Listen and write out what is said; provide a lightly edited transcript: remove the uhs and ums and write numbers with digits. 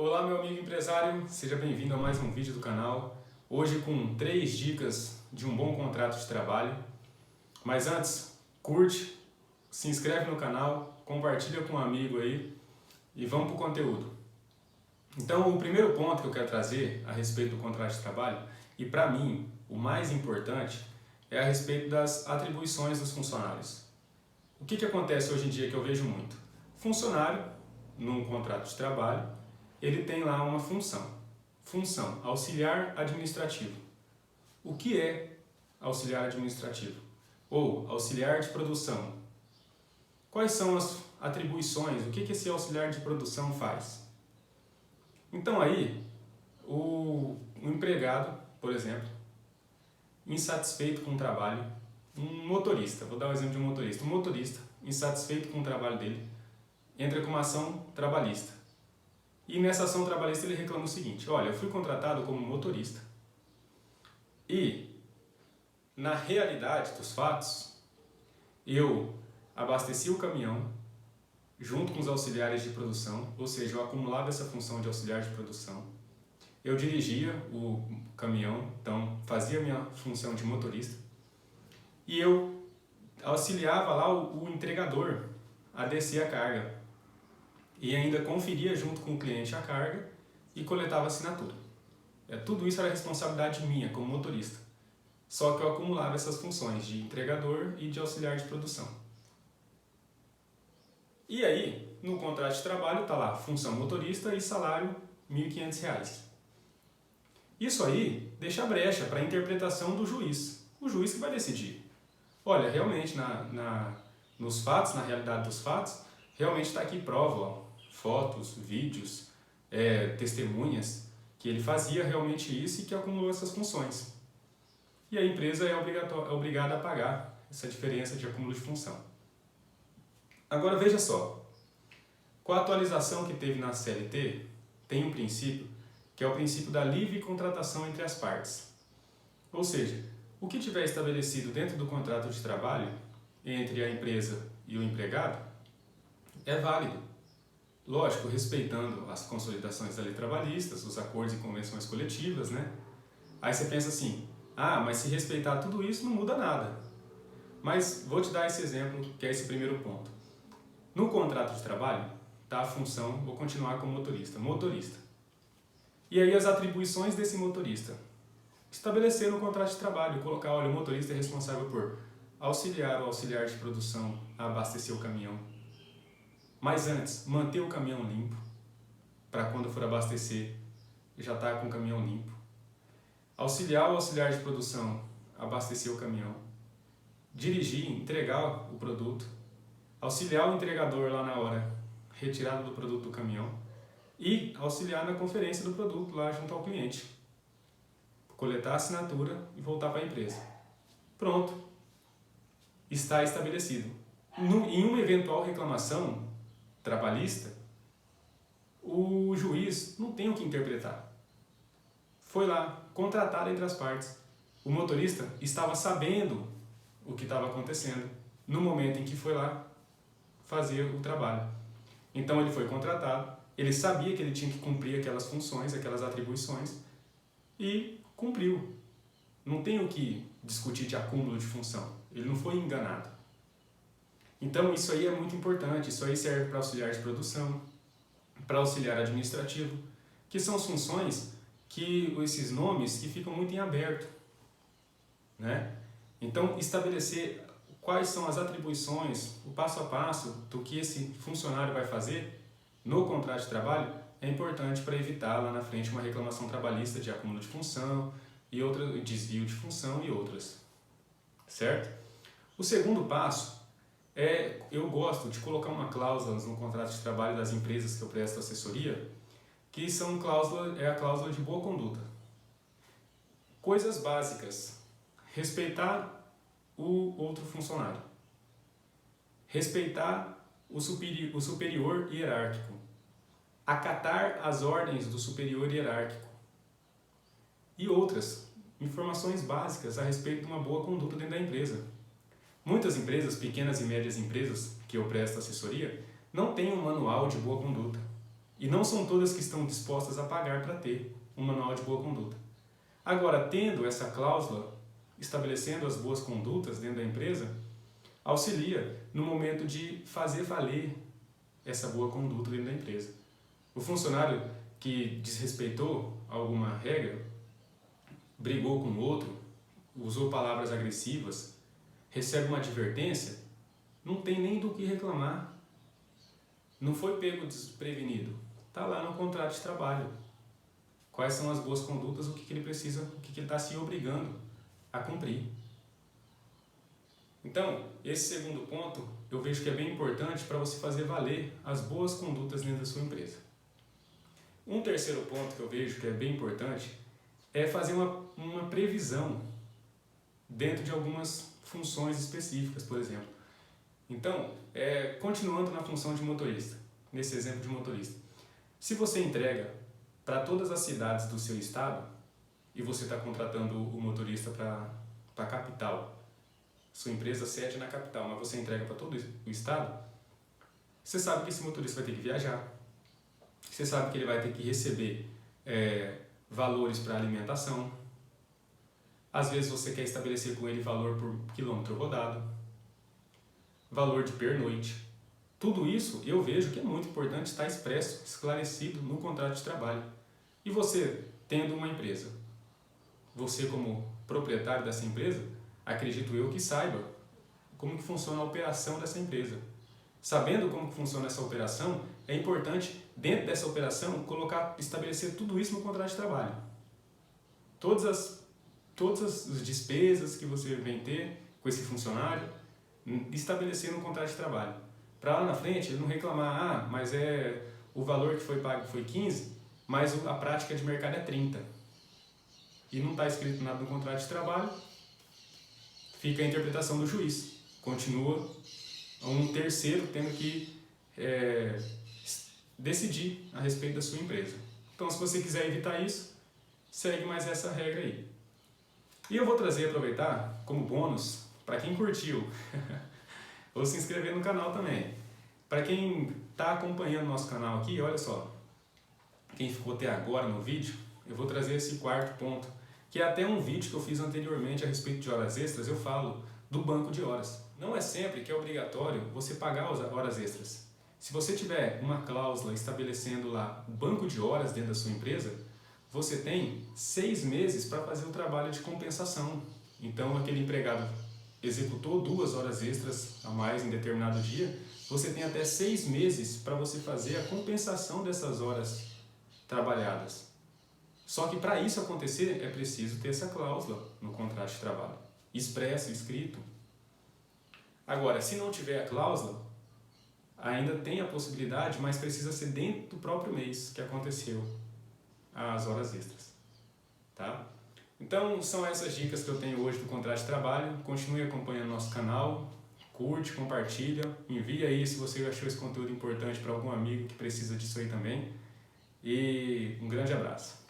Olá, meu amigo empresário, seja bem-vindo a mais um vídeo do canal. Hoje com 3 dicas de um bom contrato de trabalho. Mas antes, curte, se inscreve no canal, compartilha com um amigo aí e vamos para o conteúdo. Então, o primeiro ponto que eu quero trazer a respeito do contrato de trabalho, e para mim o mais importante, é a respeito das atribuições dos funcionários. O que acontece hoje em dia que eu vejo muito? Funcionário, num contrato de trabalho, ele tem lá uma função auxiliar administrativo. O que é auxiliar administrativo? Ou auxiliar de produção? Quais são as atribuições? O que esse auxiliar de produção faz? Então aí, o empregado, por exemplo, insatisfeito com o trabalho, um motorista, vou dar o exemplo de um motorista insatisfeito com o trabalho dele, entra com uma ação trabalhista. E nessa ação trabalhista ele reclama o seguinte: olha, eu fui contratado como motorista e, na realidade dos fatos, eu abasteci o caminhão junto com os auxiliares de produção, ou seja, eu acumulava essa função de auxiliar de produção, eu dirigia o caminhão, então fazia a minha função de motorista, e eu auxiliava lá o entregador a descer a carga. E ainda conferia junto com o cliente a carga e coletava a assinatura. Tudo isso era responsabilidade minha como motorista. Só que eu acumulava essas funções de entregador e de auxiliar de produção. E aí, no contrato de trabalho está lá função motorista e salário R$ 1.500. Isso aí deixa brecha para a interpretação do juiz. O juiz que vai decidir. Olha, realmente nos fatos, na realidade dos fatos, realmente está aqui prova, ó, fotos, vídeos, testemunhas, que ele fazia realmente isso e que acumulou essas funções. E a empresa é obrigada a pagar essa diferença de acúmulo de função. Agora veja só, com a atualização que teve na CLT, tem um princípio, que é o princípio da livre contratação entre as partes. Ou seja, o que tiver estabelecido dentro do contrato de trabalho, entre a empresa e o empregado, é válido. Lógico, respeitando as consolidações da lei trabalhista, os acordos e convenções coletivas, né? Aí você pensa assim, mas se respeitar tudo isso não muda nada. Mas vou te dar esse exemplo, que é esse primeiro ponto. No contrato de trabalho, tá a função, vou continuar como motorista. E aí as atribuições desse motorista. Estabelecer no contrato de trabalho, colocar, olha, o motorista é responsável por auxiliar o auxiliar de produção a abastecer o caminhão. Mas antes, manter o caminhão limpo, para quando for abastecer, já está com o caminhão limpo. Auxiliar o auxiliar de produção a abastecer o caminhão. Dirigir, entregar o produto. Auxiliar o entregador lá na hora, retirada do produto do caminhão. E auxiliar na conferência do produto lá junto ao cliente. Coletar a assinatura e voltar para a empresa. Pronto. Está estabelecido. Em uma eventual reclamação trabalhista, o juiz não tem o que interpretar. Foi lá, contratado entre as partes. O motorista estava sabendo o que estava acontecendo no momento em que foi lá fazer o trabalho. Então ele foi contratado, ele sabia que ele tinha que cumprir aquelas funções, aquelas atribuições e cumpriu. Não tem o que discutir de acúmulo de função. Ele não foi enganado. Então isso aí é muito importante, isso aí serve para auxiliar de produção, para auxiliar administrativo, que são as funções que esses nomes que ficam muito em aberto, né? Então estabelecer quais são as atribuições, o passo a passo do que esse funcionário vai fazer no contrato de trabalho é importante para evitar lá na frente uma reclamação trabalhista de acúmulo de função e desvio de função e outras, certo? O segundo passo eu gosto de colocar uma cláusula no contrato de trabalho das empresas que eu presto assessoria, que é a cláusula de boa conduta. Coisas básicas: respeitar o outro funcionário, respeitar o superior hierárquico, acatar as ordens do superior hierárquico e outras informações básicas a respeito de uma boa conduta dentro da empresa. Muitas empresas, pequenas e médias empresas que eu presto assessoria, não têm um manual de boa conduta. E não são todas que estão dispostas a pagar para ter um manual de boa conduta. Agora, tendo essa cláusula, estabelecendo as boas condutas dentro da empresa, auxilia no momento de fazer valer essa boa conduta dentro da empresa. O funcionário que desrespeitou alguma regra, brigou com o outro, usou palavras agressivas, recebe uma advertência, não tem nem do que reclamar. Não foi pego desprevenido. Está lá no contrato de trabalho. Quais são as boas condutas, o que ele precisa, o que ele está se obrigando a cumprir. Então, esse segundo ponto eu vejo que é bem importante para você fazer valer as boas condutas dentro da sua empresa. Um terceiro ponto que eu vejo que é bem importante é fazer uma previsão dentro de algumas funções específicas, por exemplo. Então, continuando na função de motorista, nesse exemplo de motorista, se você entrega para todas as cidades do seu estado e você está contratando o motorista para a capital, sua empresa sede na capital, mas você entrega para todo o estado, você sabe que esse motorista vai ter que viajar, você sabe que ele vai ter que receber valores para alimentação, às vezes você quer estabelecer com ele valor por quilômetro rodado, valor de pernoite. Tudo isso eu vejo que é muito importante estar expresso, esclarecido no contrato de trabalho. E você, tendo uma empresa, você como proprietário dessa empresa, acredito eu que saiba como que funciona a operação dessa empresa. Sabendo como que funciona essa operação, é importante, dentro dessa operação, estabelecer tudo isso no contrato de trabalho. Todas as despesas que você vem ter com esse funcionário, estabelecer no contrato de trabalho. Para lá na frente ele não reclamar, mas o valor que foi pago foi 15, mas a prática de mercado é 30. E não está escrito nada no contrato de trabalho, fica a interpretação do juiz. Continua um terceiro tendo que decidir a respeito da sua empresa. Então, se você quiser evitar isso, segue mais essa regra aí. E eu vou aproveitar como bônus, para quem curtiu, ou se inscrever no canal também. Para quem está acompanhando nosso canal aqui, olha só, quem ficou até agora no vídeo, eu vou trazer esse quarto ponto, que é até um vídeo que eu fiz anteriormente a respeito de horas extras, eu falo do banco de horas. Não é sempre que é obrigatório você pagar as horas extras. Se você tiver uma cláusula estabelecendo lá o banco de horas dentro da sua empresa, você tem 6 meses para fazer o trabalho de compensação. Então, aquele empregado executou 2 horas extras a mais em determinado dia, você tem até 6 meses para você fazer a compensação dessas horas trabalhadas. Só que para isso acontecer, é preciso ter essa cláusula no contrato de trabalho, expresso, escrito. Agora, se não tiver a cláusula, ainda tem a possibilidade, mas precisa ser dentro do próprio mês que aconteceu as horas extras. Tá? Então, são essas dicas que eu tenho hoje do contrato de trabalho. Continue acompanhando nosso canal, curte, compartilha, envia aí se você achou esse conteúdo importante para algum amigo que precisa disso aí também. E um grande abraço.